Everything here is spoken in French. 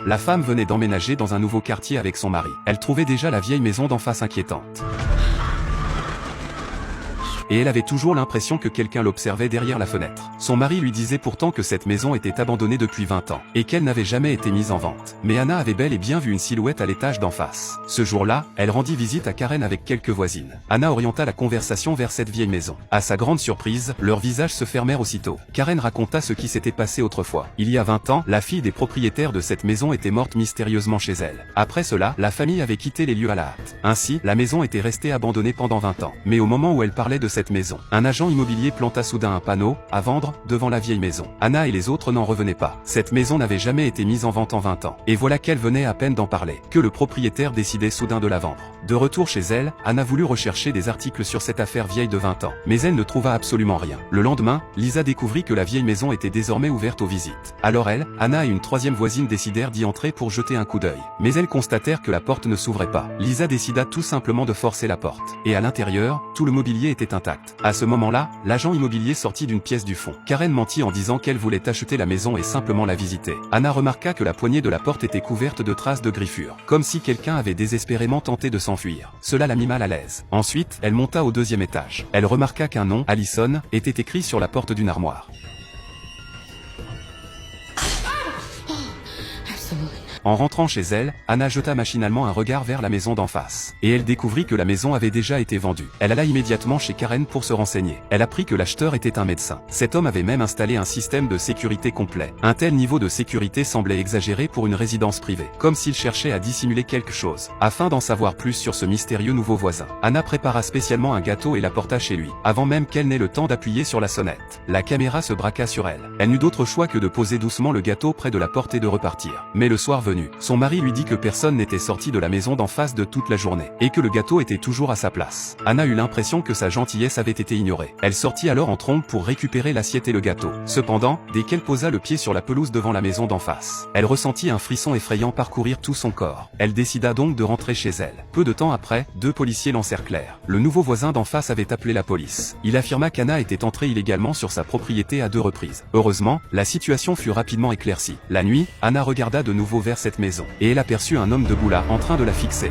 La femme venait d'emménager dans un nouveau quartier avec son mari. Elle trouvait déjà la vieille maison d'en face inquiétante. Et elle avait toujours l'impression que quelqu'un l'observait derrière la fenêtre. Son mari lui disait pourtant que cette maison était abandonnée depuis 20 ans, et qu'elle n'avait jamais été mise en vente. Mais Anna avait bel et bien vu une silhouette à l'étage d'en face. Ce jour-là, elle rendit visite à Karen avec quelques voisines. Anna orienta la conversation vers cette vieille maison. À sa grande surprise, leurs visages se fermèrent aussitôt. Karen raconta ce qui s'était passé autrefois. Il y a 20 ans, la fille des propriétaires de cette maison était morte mystérieusement chez elle. Après cela, la famille avait quitté les lieux à la hâte. Ainsi, la maison était restée abandonnée pendant 20 ans. Mais au moment où elle parlait de cette maison, un agent immobilier planta soudain un panneau « À vendre » devant la vieille maison. Anna et les autres n'en revenaient pas. Cette maison n'avait jamais été mise en vente en 20 ans. Et voilà qu'elle venait à peine d'en parler, que le propriétaire décidait soudain de la vendre. De retour chez elle, Anna voulut rechercher des articles sur cette affaire vieille de 20 ans. Mais elle ne trouva absolument rien. Le lendemain, Lisa découvrit que la vieille maison était désormais ouverte aux visites. Alors elle, Anna et une troisième voisine décidèrent d'y entrer pour jeter un coup d'œil. Mais elles constatèrent que la porte ne s'ouvrait pas. Lisa décida tout simplement de forcer la porte. Et à l'intérieur, tout le mobilier était intact. À ce moment-là, l'agent immobilier sortit d'une pièce du fond. Karen mentit en disant qu'elle voulait acheter la maison et simplement la visiter. Anna remarqua que la poignée de la porte était couverte de traces de griffures, comme si quelqu'un avait désespérément tenté de s'enfuir. Cela la mit mal à l'aise. Ensuite, elle monta au deuxième étage. Elle remarqua qu'un nom, Allison, était écrit sur la porte d'une armoire. En rentrant chez elle, Anna jeta machinalement un regard vers la maison d'en face. Et elle découvrit que la maison avait déjà été vendue. Elle alla immédiatement chez Karen pour se renseigner. Elle apprit que l'acheteur était un médecin. Cet homme avait même installé un système de sécurité complet. Un tel niveau de sécurité semblait exagéré pour une résidence privée. Comme s'il cherchait à dissimuler quelque chose. Afin d'en savoir plus sur ce mystérieux nouveau voisin, Anna prépara spécialement un gâteau et l'apporta chez lui, avant même qu'elle n'ait le temps d'appuyer sur la sonnette. La caméra se braqua sur elle. Elle n'eut d'autre choix que de poser doucement le gâteau près de la porte et de repartir. Mais le soir venu, son mari lui dit que personne n'était sorti de la maison d'en face de toute la journée, et que le gâteau était toujours à sa place. Anna eut l'impression que sa gentillesse avait été ignorée. Elle sortit alors en trombe pour récupérer l'assiette et le gâteau. Cependant, dès qu'elle posa le pied sur la pelouse devant la maison d'en face, elle ressentit un frisson effrayant parcourir tout son corps. Elle décida donc de rentrer chez elle. Peu de temps après, deux policiers l'encerclèrent. Le nouveau voisin d'en face avait appelé la police. Il affirma qu'Anna était entrée illégalement sur sa propriété à 2 reprises. Heureusement, la situation fut rapidement éclaircie. La nuit, Anna regarda de nouveau vers cette maison. Et elle aperçut un homme debout là, en train de la fixer.